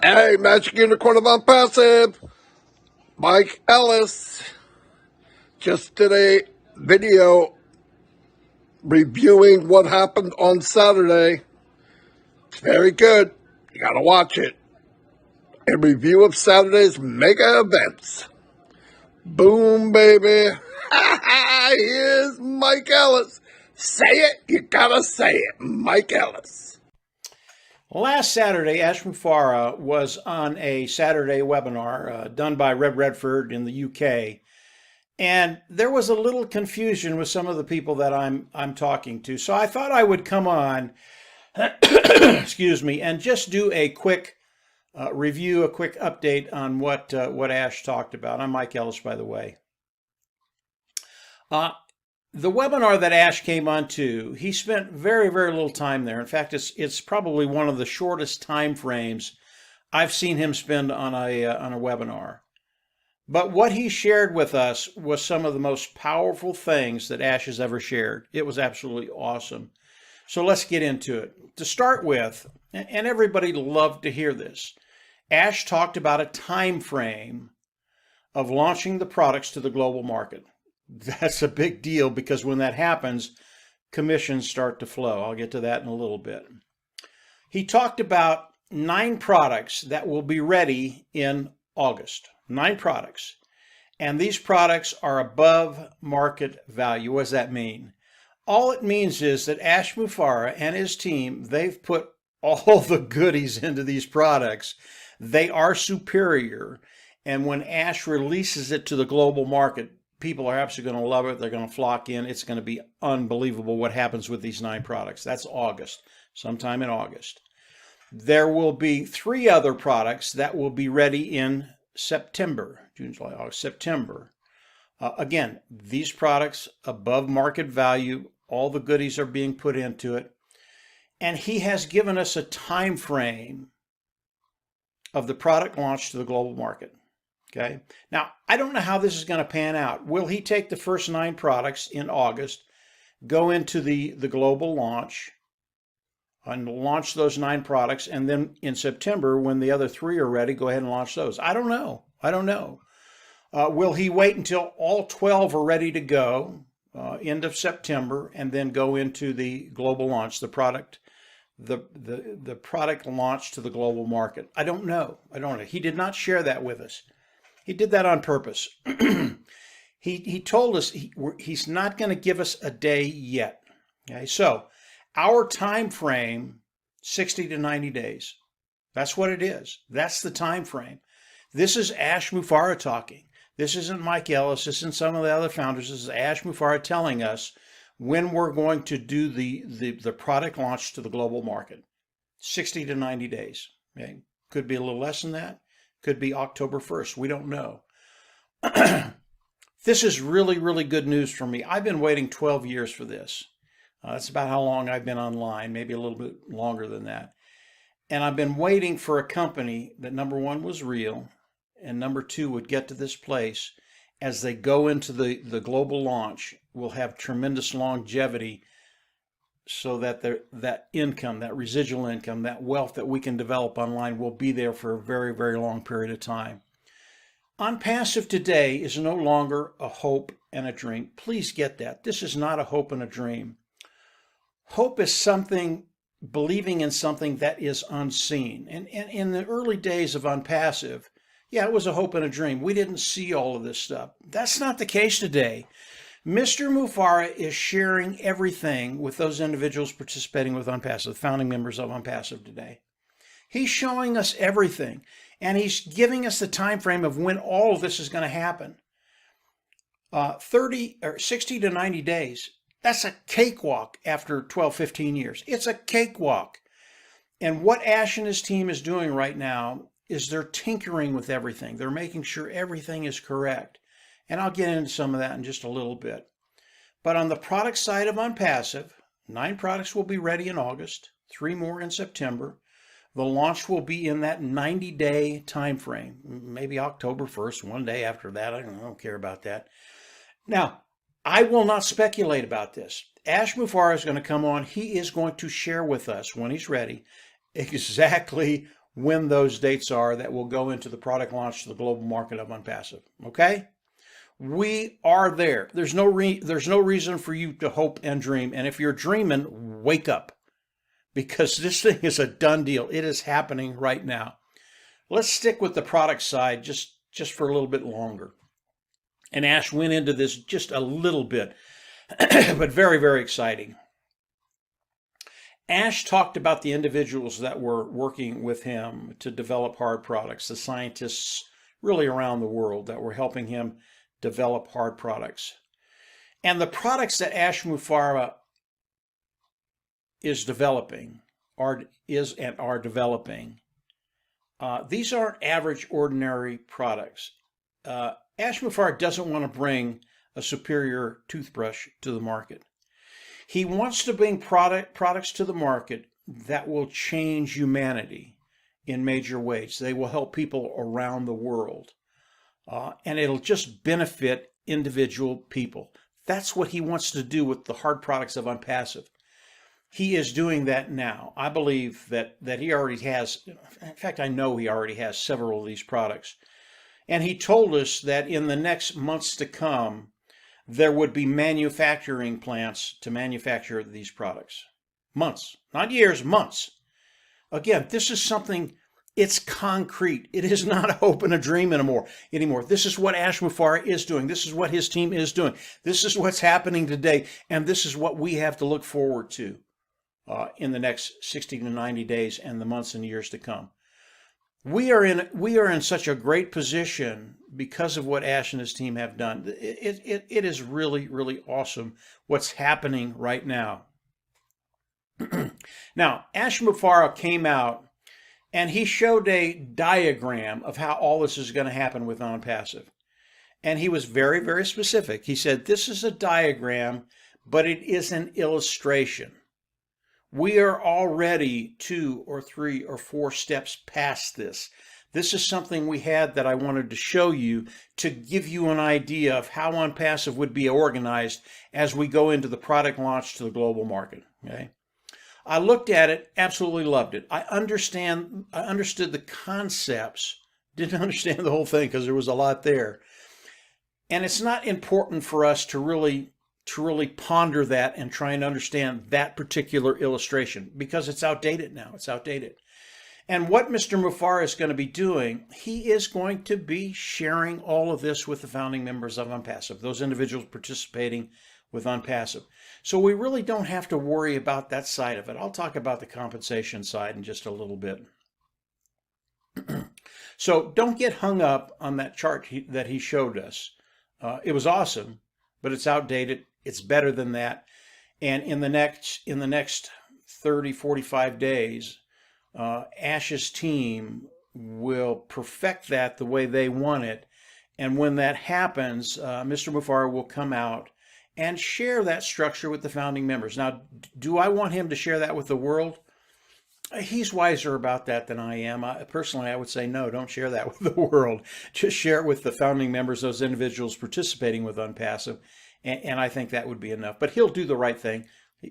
Hey, Magic Unicorn of ONPASSIVE, Mike Ellis, just did a video reviewing what happened on Saturday. It's very good. You gotta watch it. A review of Saturday's mega events. Boom, baby. Here's Mike Ellis. Say it, you gotta say it. Mike Ellis. Last Saturday, Ash Mufareh was on a Saturday webinar done by Reb Redford in the UK, and there was a little confusion with some of the people that I'm talking to. So I thought I would come on, excuse me, and just do a quick review, a quick update on what Ash talked about. I'm Mike Ellis, by the way. The webinar that Ash came on to, he spent very, very little time there. In fact, it's probably one of the shortest time frames I've seen him spend on a webinar. But what he shared with us was some of the most powerful things that Ash has ever shared. It was absolutely awesome. So let's get into it. To start with, and everybody loved to hear this, Ash talked about a time frame of launching the products to the global market. That's a big deal because when that happens, commissions start to flow. I'll get to that in a little bit. He talked about 9 products that will be ready in August. 9 products. And these products are above market value. What does that mean? All it means is that Ash Mufareh and his team, they've put all the goodies into these products. They are superior. And when Ash releases it to the global market, people are absolutely going to love it. They're going to flock in. It's going to be unbelievable what happens with these 9 products. That's August, sometime in August. There will be 3 other products that will be ready in September, June, July, August, September. Again, these products above market value, all the goodies are being put into it. And he has given us a time frame of the product launch to the global market. Okay. Now, I don't know how this is going to pan out. Will he take the first 9 products in August, go into the global launch, and launch those 9 products, and then in September, when the other 3 are ready, go ahead and launch those? I don't know. I don't know. Will he wait until all 12 are ready to go, end of September, and then go into the global launch, the product launch to the global market? I don't know. I don't know. He did not share that with us. He did that on purpose. He told us he's not going to give us a day yet. Okay, so our time frame, 60 to 90 days. That's what it is. That's the time frame. This is Ash Mufareh talking. This isn't Mike Ellis. This isn't some of the other founders. This is Ash Mufareh telling us when we're going to do the product launch to the global market. 60 to 90 days. Okay? Could be a little less than that. Could be October 1st. We don't know. This is really, really good news for me. I've been waiting 12 years for this. That's about how long I've been online, maybe a little bit longer than that. And I've been waiting for a company that, number 1, was real, and number 2, would get to this place as they go into the global launch, will have tremendous longevity, so that that income, that residual income, that wealth that we can develop online will be there for a very, very long period of time. ONPASSIVE today is no longer a hope and a dream. Please get that. This is not a hope and a dream. Hope is something, believing in something that is unseen. And in the early days of ONPASSIVE, yeah, it was a hope and a dream. We didn't see all of this stuff. That's not the case today. Mr. Mufareh is sharing everything with those individuals participating with ONPASSIVE, founding members of ONPASSIVE today. He's showing us everything, and he's giving us the time frame of when all of this is going to happen. 60 to 90 days. That's a cakewalk after 12, 15 years. It's a cakewalk. And what Ash and his team is doing right now is they're tinkering with everything. They're making sure everything is correct. And I'll get into some of that in just a little bit. But on the product side of ONPASSIVE, 9 products will be ready in August, 3 more in September. The launch will be in that 90-day time frame, maybe October 1st, one day after that. I don't care about that. Now, I will not speculate about this. Ash Mufareh is going to come on. He is going to share with us, when he's ready, exactly when those dates are that will go into the product launch to the global market of ONPASSIVE. Okay? We are there. There's no reason for you to hope and dream. And if you're dreaming, wake up, because this thing is a done deal. It is happening right now. Let's stick with the product side just for a little bit longer. And Ash went into this just a little bit, but very, very exciting. Ash talked about the individuals that were working with him to develop hard products, the scientists really around the world that were helping him develop hard products. And the products that Ash Mufareh is developing, are developing, these aren't average, ordinary products. Ash Mufareh doesn't want to bring a superior toothbrush to the market. He wants to bring products to the market that will change humanity in major ways. They will help people around the world. And it'll just benefit individual people. That's what he wants to do with the hard products of ONPASSIVE. He is doing that now. I believe that he already has, in fact, I know he already has several of these products. And he told us that in the next months to come, there would be manufacturing plants to manufacture these products. Months, not years, months. Again, this is something, it's concrete. It is not a hope and a dream anymore. This is what Ash Mufareh is doing. This is what his team is doing. This is what's happening today. And this is what we have to look forward to in the next 60 to 90 days and the months and years to come. We are in such a great position because of what Ash and his team have done. It is really, really awesome what's happening right now. Now, Ash Mufareh came out and he showed a diagram of how all this is going to happen with ONPASSIVE. And he was very, very specific. He said, this is a diagram, but it is an illustration. We are already 2 or 3 or 4 steps past this. This is something we had that I wanted to show you to give you an idea of how ONPASSIVE would be organized as we go into the product launch to the global market. Okay? I looked at it, absolutely loved it. I understood the concepts, didn't understand the whole thing because there was a lot there. And it's not important for us to really ponder that and try and understand that particular illustration because it's outdated now. It's outdated. And what Mr. Mufareh is going to be doing, he is going to be sharing all of this with the founding members of ONPASSIVE, those individuals participating with ONPASSIVE. So we really don't have to worry about that side of it. I'll talk about the compensation side in just a little bit. So don't get hung up on that chart that he showed us. It was awesome, but it's outdated. It's better than that. And in the next 30, 45 days, Ash's team will perfect that the way they want it. And when that happens, Mr. Mufareh will come out and share that structure with the founding members. Now, do I want him to share that with the world? He's wiser about that than I am. Personally, I would say, no, don't share that with the world. Just share it with the founding members, those individuals participating with ONPASSIVE. And I think that would be enough. But he'll do the right thing.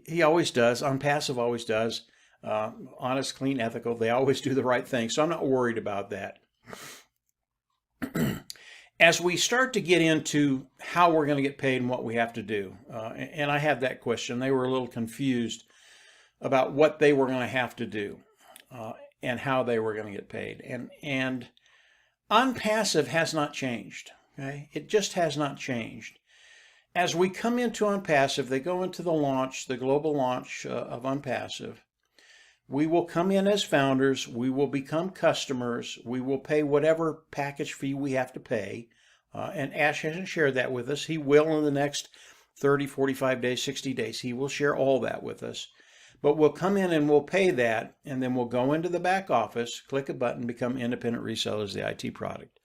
He always does. ONPASSIVE always does. Honest, clean, ethical. They always do the right thing. So I'm not worried about that. As we start to get into how we're going to get paid and what we have to do, and I had that question. They were a little confused about what they were going to have to do and how they were going to get paid. And ONPASSIVE has not changed. Okay? It just has not changed. As we come into ONPASSIVE, they go into the launch, the global launch of ONPASSIVE. We will come in as founders. We will become customers. We will pay whatever package fee we have to pay. And Ash hasn't shared that with us. He will in the next 30, 45 days, 60 days. He will share all that with us. But we'll come in and we'll pay that, and then we'll go into the back office, click a button, become independent resellers of the IT product.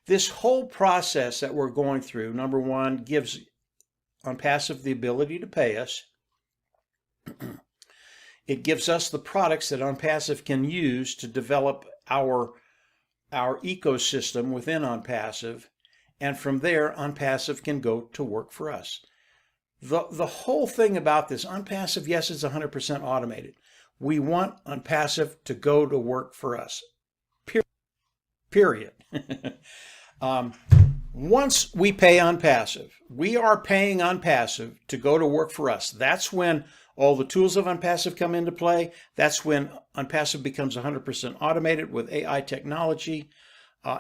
This whole process that we're going through, number one, gives ONPASSIVE the ability to pay us. It gives us the products that ONPASSIVE can use to develop our ecosystem within ONPASSIVE, and from there, ONPASSIVE can go to work for us. The whole thing about this, ONPASSIVE, yes, it's 100% automated. We want ONPASSIVE to go to work for us. Period. Once we pay ONPASSIVE, we are paying ONPASSIVE to go to work for us. That's when all the tools of ONPASSIVE come into play. That's when ONPASSIVE becomes 100% automated with AI technology.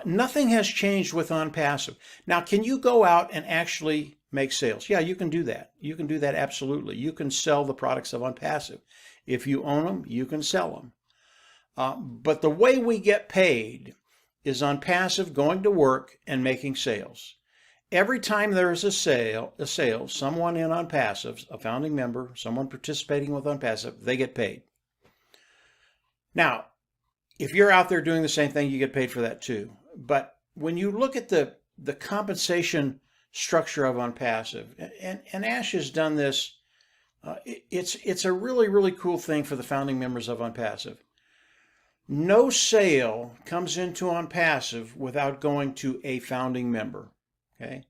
Nothing has changed with ONPASSIVE. Now, can you go out and actually make sales? Yeah, you can do that. You can do that absolutely. You can sell the products of ONPASSIVE. If you own them, you can sell them. But the way we get paid is ONPASSIVE going to work and making sales. Every time there is a sale, someone in ONPASSIVE, a founding member, someone participating with ONPASSIVE, they get paid. Now, if you're out there doing the same thing, you get paid for that too. But when you look at the compensation structure of ONPASSIVE, and Ash has done this, it's a really, really cool thing for the founding members of ONPASSIVE. No sale comes into ONPASSIVE without going to a founding member, okay?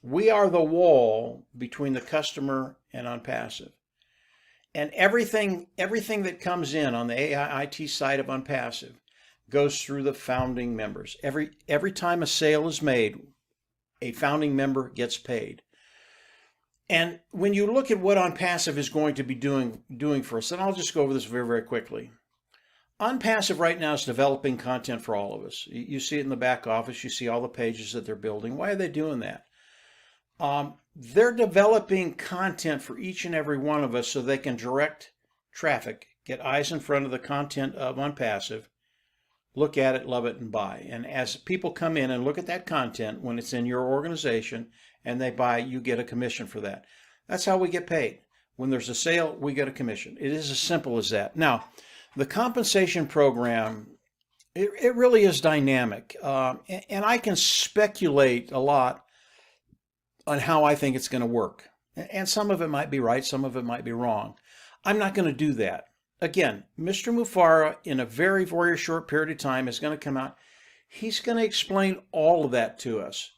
We are the wall between the customer and ONPASSIVE. And everything that comes in on the AI IT side of ONPASSIVE goes through the founding members. Every time a sale is made, a founding member gets paid. And when you look at what ONPASSIVE is going to be doing for us, and I'll just go over this very, very quickly. ONPASSIVE right now is developing content for all of us. You see it in the back office. You see all the pages that they're building. Why are they doing that? They're developing content for each and every one of us so they can direct traffic, get eyes in front of the content of ONPASSIVE, look at it, love it, and buy. And as people come in and look at that content when it's in your organization and they buy, you get a commission for that. That's how we get paid. When there's a sale, we get a commission. It is as simple as that. Now, the compensation program, it really is dynamic. And I can speculate a lot on how I think it's going to work. And some of it might be right, some of it might be wrong. I'm not going to do that. Again, Mr. Mufareh, in a very, very short period of time, is going to come out. He's going to explain all of that to us.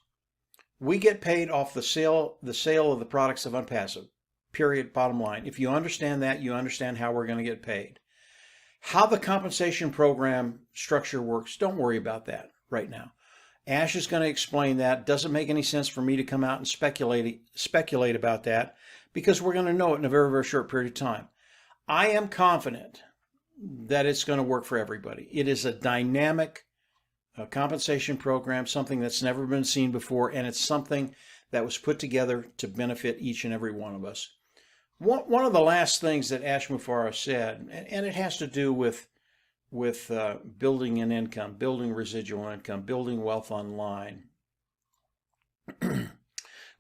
We get paid off the sale of the products of ONPASSIVE. Period, bottom line. If you understand that, you understand how we're going to get paid. How the compensation program structure works, don't worry about that right now. Ash is going to explain that. Doesn't make any sense for me to come out and speculate about that because we're going to know it in a very, very short period of time. I am confident that it's going to work for everybody. It is a dynamic compensation program, something that's never been seen before, and it's something that was put together to benefit each and every one of us. One of the last things that Ash Mufareh said, and it has to do with building an income, building residual income, building wealth online.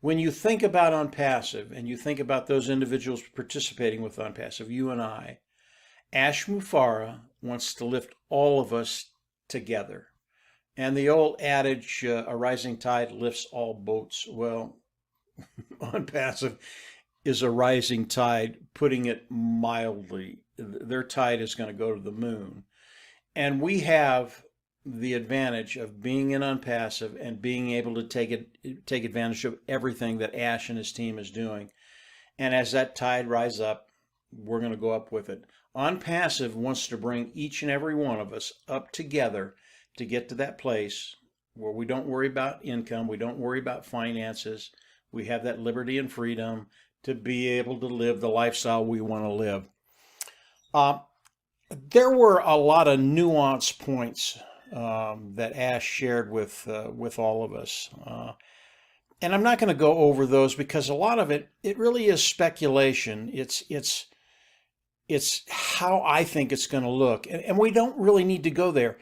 When you think about ONPASSIVE and you think about those individuals participating with ONPASSIVE, you and I, Ash Mufareh wants to lift all of us together. And the old adage, a rising tide lifts all boats. Well, ONPASSIVE is a rising tide, putting it mildly. Their tide is going to go to the moon. And we have the advantage of being in ONPASSIVE and being able to take advantage of everything that Ash and his team is doing. And as that tide rises up, we're going to go up with it. ONPASSIVE wants to bring each and every one of us up together to get to that place where we don't worry about income, we don't worry about finances, we have that liberty and freedom to be able to live the lifestyle we want to live. There were a lot of nuance points that Ash shared with all of us. And I'm not going to go over those because a lot of it really is speculation. It's how I think it's going to look. And we don't really need to go there.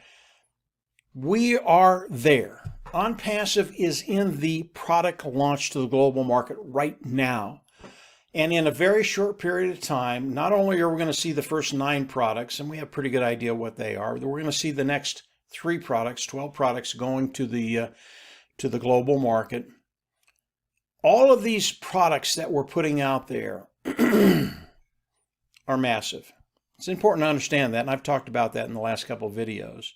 We are there. ONPASSIVE is in the product launch to the global market right now. And in a very short period of time, not only are we going to see the first 9 products, and we have a pretty good idea what they are, we're going to see the next 3 products, 12 products going to the global market. All of these products that we're putting out there are massive. It's important to understand that, and I've talked about that in the last couple of videos.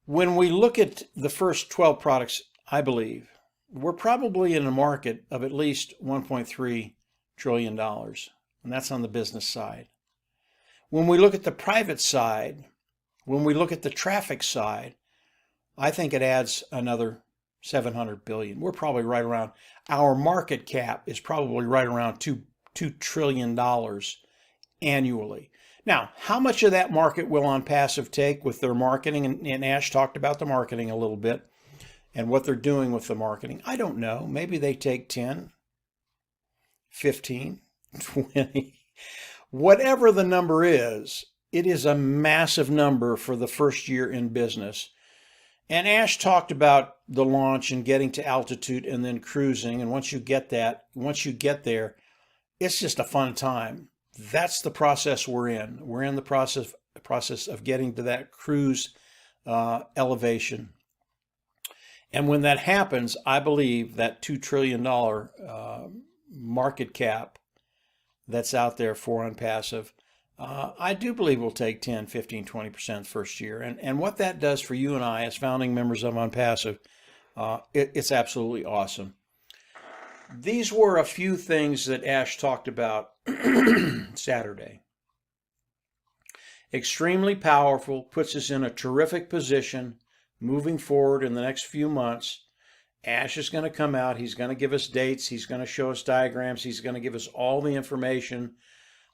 When we look at the first 12 products, I believe, we're probably in a market of at least $1.3 trillion, and that's on the business side. When we look at the private side, when we look at the traffic side, I think it adds another 700 billion. We're probably right around, our market cap is probably right around $2 trillion annually. Now, how much of that market will ONPASSIVE take with their marketing? And Ash talked about the marketing a little bit and what they're doing with the marketing. I don't know. Maybe they take 10, 15, 20, whatever the number is. It is a massive number for the first year in business. And Ash talked about the launch and getting to altitude and then cruising. And once you get there, it's just a fun time. That's the process we're in. We're in the process of getting to that cruise elevation. And when that happens, I believe that $2 trillion market cap that's out there for ONPASSIVE, I do believe will take 10, 15, 20% first year. And what that does for you and I as founding members of ONPASSIVE, it's absolutely awesome. These were a few things that Ash talked about Saturday. Extremely powerful, puts us in a terrific position moving forward in the next few months. Ash is going to come out. He's going to give us dates. He's going to show us diagrams. He's going to give us all the information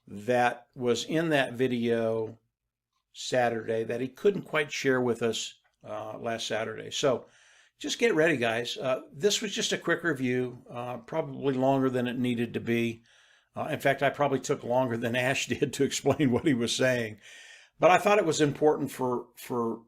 that was in that video Saturday that he couldn't quite share with us last Saturday. So just get ready, guys. This was just a quick review, probably longer than it needed to be. In fact, I probably took longer than Ash did to explain what he was saying. But I thought it was important for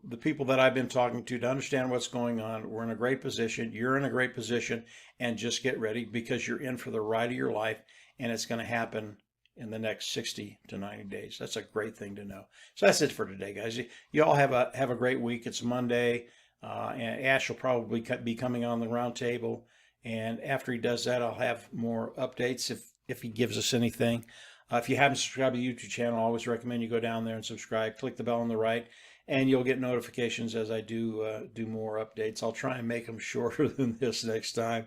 the people that I've been talking to understand what's going on. We're in a great position. You're in a great position. And just get ready because you're in for the ride of your life. And it's going to happen in the next 60 to 90 days. That's a great thing to know. So that's it for today, guys. You all have a great week. It's Monday. And Ash will probably be coming on the round table. And after he does that, I'll have more updates if he gives us anything. If you haven't subscribed to the YouTube channel, I always recommend you go down there and subscribe. Click the bell on the right, and you'll get notifications as I do more updates. I'll try and make them shorter than this next time.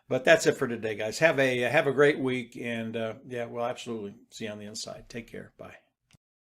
But that's it for today, guys. Have a great week, and yeah, we'll absolutely see you on the inside. Take care. Bye.